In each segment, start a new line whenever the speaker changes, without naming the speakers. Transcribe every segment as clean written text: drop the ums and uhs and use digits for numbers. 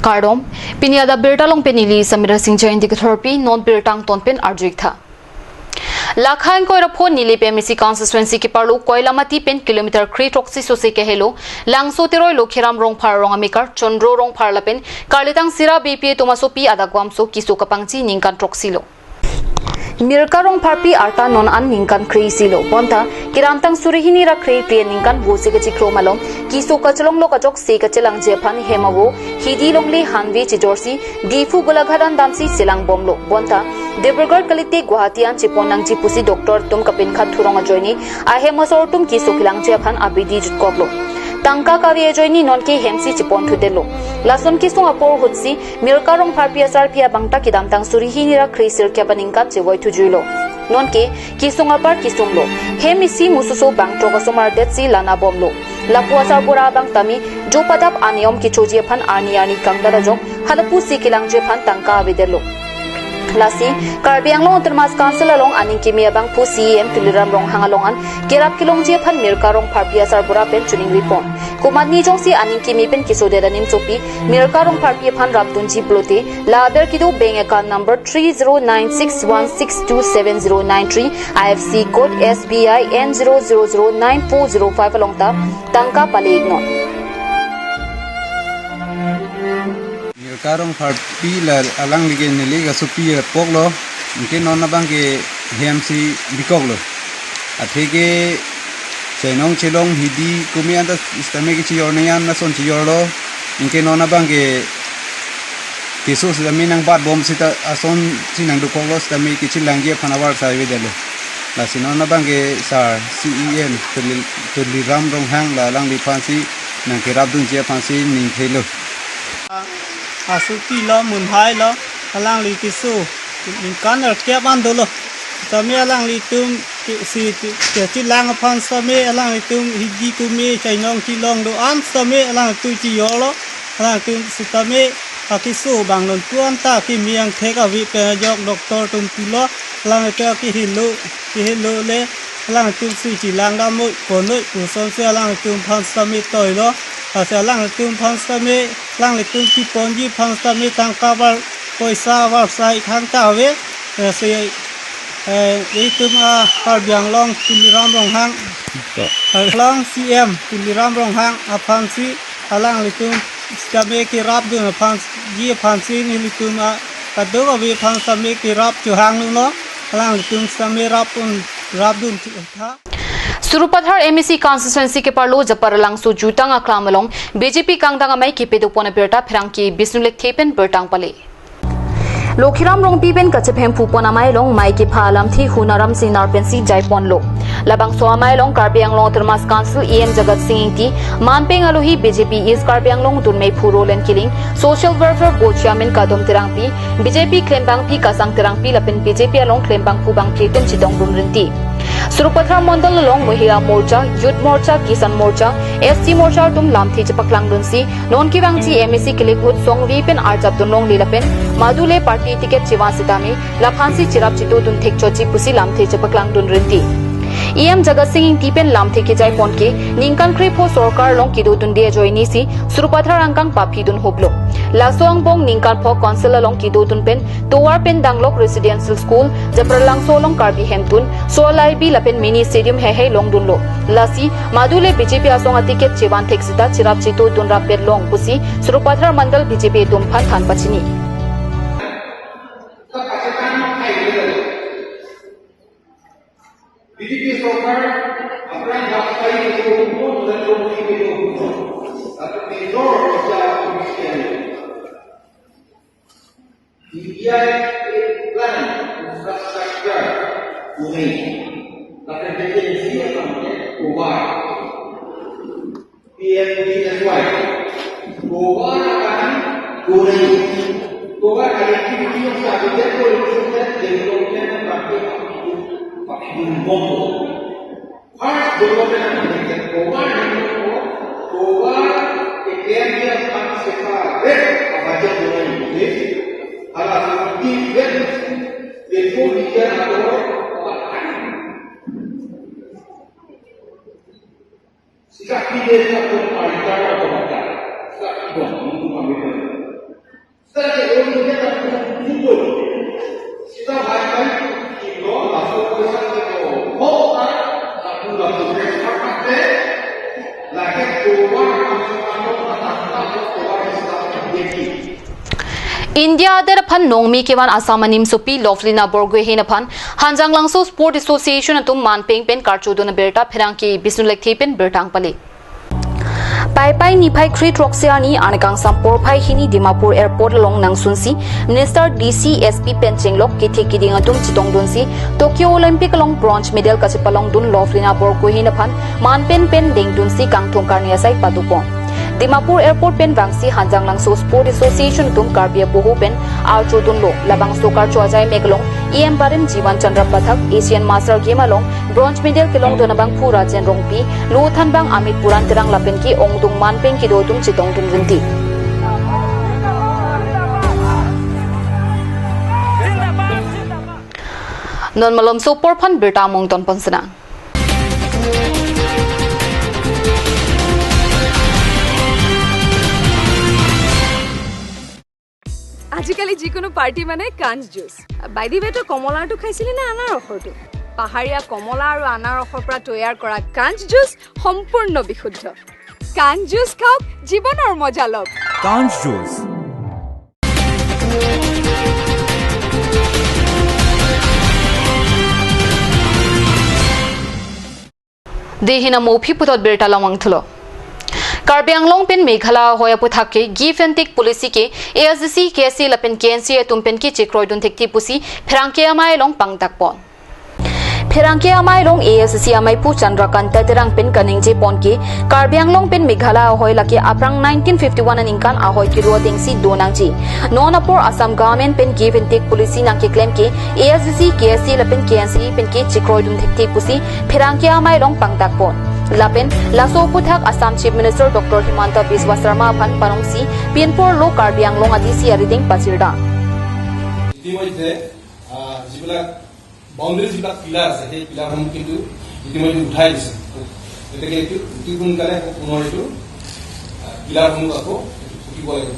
Kardom, Pinyada Birtalong Penili, Samira Singja Indicatherapy, non Birtang Tonpen Arjikta. Lakhain Koirapo Nili PMC constituency ki parlu Koilamati pen kilometer Kri Toxi Sose Kehelo, Langso Teroi Lokhiram Rong Par Rong Amikar, Chondro Rong Parlapen, Karlitang Sira BPA Tomasopi Adagwamso Kiso Kapangchi Ninkan Troxilo. Mirkarong parpi arta non an ningkan krei silo ponta kirantang surihini ra krei pria ningkan bose ke chikro malom kiso kachlong lo kachok se kachelang jepan hemawo hidi longli hanvi chijorsi difu golagharan damsi silang bomlo ponta Debrgar kalite Guwahatian chiponang chipusi doctor tum kapin khat thurong joini ahe masor tum kiso kilang jepan abidi jutkoblo Tangka kari joini non ki hemsi chipon thudelo lason ki sung apor hutsi mirkarong parpia sarpia bangta kidam tang surihini ra krisir kya baningkat chewoi thujuilo non ke ki sung apar ki sunglo hemisi mususo bang trokasomar detsi lana bomlo lapua sarbura bang tami jo padap aniom ki choji phan ani kangdara jok halapu sikilang je phan tangka abidelo Lasi, Karbiang Long Termas Council along Aning Kimia Bang Pu CM Tuliram Rong Hangalongan, Kirap Kilong Jepan Mirkarong Parpia Sarbura Pen Tuning Ripon. Kumadni Jong si Aning Kimi Pen Kisodera Nim Sopi, Mirkarong Parpia Pan Raptunji Blote, La Berkido Bank account number 309616277093, IFC code SBI N0009405 along ta, Tangka Palignon.
Karong parti la alang lige nili ga supi poklo inke nona bang ke HMC bikoglo athege chenong chelong hidi kumi anda istame ke chiyor nayan na son chiyorlo inke nona bang ke kiso sami nang bat bom sita ason sinang dukoglo stame ke chilangge phanawar saiwe dele la sinona bang ke sar CEM tuli ram rong hang la lang li phansi nang ke rabdun je phansi ning thelo
Asuki lo munhai lo alang li kisu in kaner keban dolo tami alang li tum si ti lang phan sami alang li tum hiji kumi chainong ti long do an sami alang tu ti yolo alang tum si tami akisu bang non tuan ta ki miang theka vi pe jok doktor tum tulo alang te ki hilu le alang tum si ti lang da mo konoi pu son se alang tum phan sami toi lo Asa lang tum phan sami lang tum ki ponji phan sami tang kabar poisa war sai khang ta we se tum a Karbiang Long Tuliram Rong Hang Long CM Tuliram Rong Hang a phan si alang tum sami ki rap du phan ji phan si ni tum a kado ga we phan sami ki rap chu hang nu no alang tum sami rap dun tha
Surupadhar MEC constituency ke parlo japarlang su jutang aklamalong BJP kangdang amai ki pedupona berta pherangki Bisnulek Thepen bertang pale Lokhiram rong pipen kachephem phupona mai long mai ki phalam thi hunaram sinar pensi jaipon lo labang so mai long Karbiang Long Termas Council EM Jagat Singh ti manpeng alohi BJP is Karbiang Long tunmei phurolen killing social welfare board chairman kadom tirangpi BJP klembang pi kasang tirangpi lapin BJP along klembang phubang pleten chitong rumrinti Surupadhar Mandal along Mahila Morcha, Youth Morcha, Kisan Morcha, SC Morcha tum lamthi chapaklang dunsi, non ki wangchi MEC kilikut song vipen arjab dunlong lilapen, madule party ticket chiwasitami, laphansi chirap chitu dun thekchochi pusi lamthi chapaklang dun rinti. EM Jagat Singh tipen lamthi ke jai ponke, ningkan kripo sorkar long kidu dun dia joini si, Surupadhar angkang papi dun hoblo. Lasoang bong ningkan po council along kidu dun pen, Towar pen Danglok Residential School, Japralang solong Karbi hemtun, Solai bi lapen mini stadium he long dun lo. Lasi, madule BJP asong atiket chiwan theksita chirap chitu dun rapet long pusi, Surupadhar Mandal BJP dumphan than pachini.
BJP सरकार अपना राष्ट्रीय हितों को नरेंद्र मोदी के हितों अपने नोर विचार को mission India एक प्लान इंफ्रास्ट्रक्चर पूरी अपने एजेंसी अपने कोवार PMDSY कोवार akan पूरी कोवार एक्टिविटी of stability को improvement development and First development of Kovar area secara red abaca dengan Inggris adalah different itu bicara orang sikap kita itu pun ada sikap kita itu pun
India der phan nongmi kewan asamanim supi Loflina Borgwe hena phan Hanjang Langso Sport Association atum manpeng pen karchodona berta pherangki bisnulek thepen bertang pale Pai Nipai Kri Troxiani Anakang Sampor Pai Hini Dimapur Airport long nang sunsi Minister DCSP Penchenglok Kithek Kiding atum chitong dunsi Tokyo Olympic long bronze medal kasipalong dun Loflina Borgwe hena phan manpen pen deng dunsi kangthong karnia sai patupon Dimapur Airport pen Vangsi Hanjang Langso Sport Association tum Karbia Bohu pen Archo Dunlo Labang Sokar Chwajai Meglong EM Barim Jiwan Chandra Pathak Asian Master Game along bronze medal kelong donabang Pura Jen Rongpi Luthan bang Amit Puran Terang Lapen ki Ongdung Manpeng ki dotum chitong dun rinti Non malom so porphan berta mong ton pansana
আজিকালি যিকোনো party মানে কাঞ্জ juice by the ৱে কমলাটো খাইছিলি না আনাৰ ৰসটো পাহাৰীয়া কমলা আৰু আনাৰ ৰসৰ পৰা তৈয়াৰ কৰা কাঞ্জ জুচ সম্পূৰ্ণ বিশুদ্ধ কাঞ্জ জুচ খাওক জীৱনৰ মজা লওক
কাঞ্জ juice
Dehina Mopi Putot Berta Lamang Thulo Karbi Anglong pen Meghala hoya puthake give and take policy ke ASC KC lapen KNC tumpen ki chekroy dun thekti pusi pherangke amai long pangtak pon pherangke amai long ASC amai pu Chandrakanta terang pen kaningje pon ke Karbi Anglong pen Meghala hoy lake aprang 1951 an inkan ahoy ki ro dengsi donangji nonapor Assam government pen give and take policy nang ke claim ke ASC KC lapen KNC pen ki chekroy dun thekti pusi pherangke amai long pangtak pon Lapen Laso Puthak Assam Chief Minister Dr. Himanta Biswa Sarma Phan Panongsi Pienpor Lo Karbi Anglong Adisi Ariding Pasirda
ইতিমধ্যে যিবিলাক boundary যিবিলাক pillar আছে সেই পিলাৰসমূহ কিন্তু ইতিমধ্যে উঠাই দিছে গতিকে এইটো অতি সোনকালে পুনৰ এইটো পিলাৰসমূহ আকৌ উঠিব লাগিব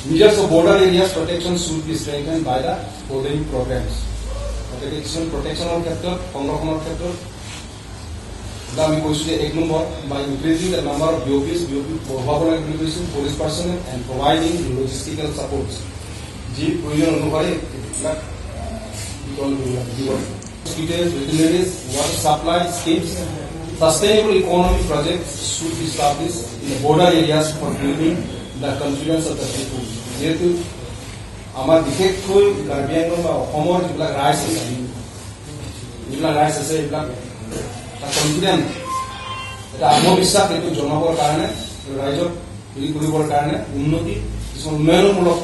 Measures of border areas protection should be strengthened by the following programs. গতিকে কিছুমান প্ৰটেকশ্যনৰ ক্ষেত্ৰত সংৰক্ষণৰ ক্ষেত্ৰত আমি কৈছো যে 1 number by increasing the number of BOPs বঢ়াব লাগে বুলি কৈছো police personnel and providing logistical supports যি প্ৰয়োজন অনুসাৰে hospitals, veterinaries, water supply schemes, sustainable economic projects should be established in the border areas for building the confidence of the people. যেহেতু আমাৰ বিশেষকৈ কাৰ্বি আংলং বা অসমৰ যিবিলাক ৰাইজ আছে এইবিলাক confident এটা আত্মবিশ্বাস এইটো জনাবৰ কাৰণে ৰাইজক হেৰি কৰিবৰ কাৰণে উন্নতি কিছুমান উন্নয়নমূলক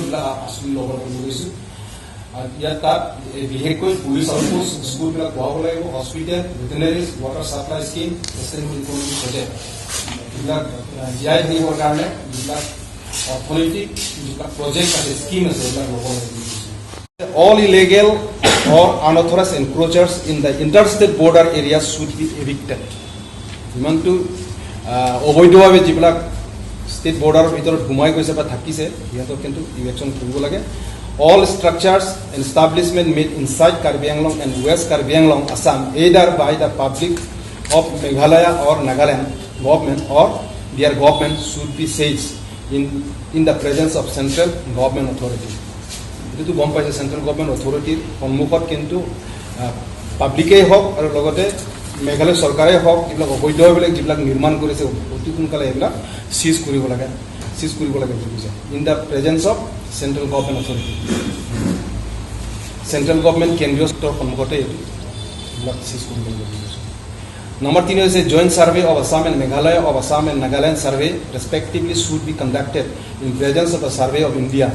বিলাক আঁচনি ল'ব গৈছো আৰু ইয়াত তাত বিশেষকৈ পুলিচ আউটপোষ্ট স্কুলবিলাক বহাব লাগিব hospital veterinaries water supply scheme sustainable economic project এইবিলাক জীয়াই থাকিবৰ কাৰণে যিবিলাক অৰ্থনৈতিক যিবিলাক প্ৰজেক্ট আছে স্কিম আছে এইবিলাক ল'ব লাগিব All illegal or unauthorized encroachers in the interstate border areas should be evicted. ইমানটো অবৈধভাৱে যিবিলাক ষ্টেট বৰ্ডাৰৰ ভিতৰত ঘুমাই গৈছে বা থাকিছে সিহঁতক কিন্তু ইলেকশ্যন কৰিব লাগে All structures and establishments made inside Karbi Anglong and West Karbi Anglong, Assam, either by the public of Meghalaya or Nagaland government or their government should be seized in the presence of central government authority. Itu গম পাইছে central government অথৰিটিৰ সন্মুখত কিন্তু পাব্লিকেই হওক আৰু লগতে মেঘালয় চৰকাৰে হওক এইবিলাক অবৈধবিলাক যিবিলাক নিৰ্মাণ কৰিছে অতি সোনকালে এইবিলাক চিজ কৰিব লাগে বুলি কৈছে in the presence of central government authority central government কেন্দ্ৰীয় চৰকাৰৰ সন্মুখতে এইবিলাক চিজ কৰিব লাগে বুলি কৈছে Number 3 is a joint survey of Assam and Meghalaya of Assam and Nagaland survey respectively should be conducted in presence of the Survey of India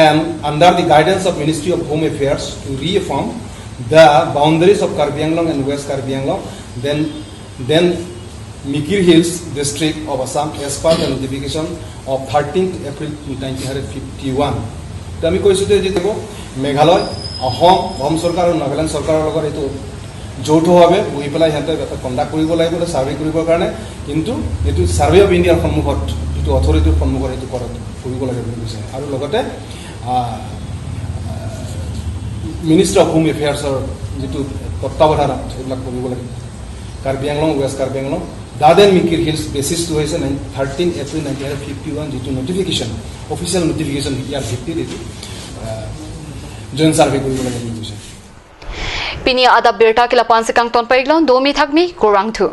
and under the guidance of Ministry of Home Affairs to reaffirm the boundaries of Karbi Anglong and West Karbi Anglong, then Mikir Hills district of Assam as per the notification of 13th April 1951. তো আমি কৈছোঁ যে মেঘালয় অসম চৰকাৰ আৰু নাগালেণ্ড চৰকাৰৰ লগত এইটো যৌথভাৱে বহি পেলাই সিহঁতে এটা কণ্ডাক্ট কৰিব লাগিব ছাৰ্ভে কৰিবৰ কাৰণে কিন্তু এইটো ছাৰ্ভে অফ ইণ্ডিয়াৰ সন্মুখত যিটো অথৰিটিৰ সন্মুখত এইটো কৰিব লাগে বুলি কৈছে আৰু লগতে মিনিষ্ট্ৰী অফ হোম এফেয়াৰ্ছৰ যিটো তত্বাৱধানত সেইবিলাক কৰিব লাগিব Karbi Anglong west Karbi Anglong garden Mikir hills বেচিছটো হৈছে 13 এপ্ৰিল 1951 যিটো নটিফিকেশ্যন অফিচিয়েল নটিফিকেশ্যন ইয়াৰ ভিত্তিত এইটো জইন সাৰ্ভে কৰিব লাগে বুলি কৈছে
Pini ada berta kila pansikang ton paiglon domi thakmi korang thu.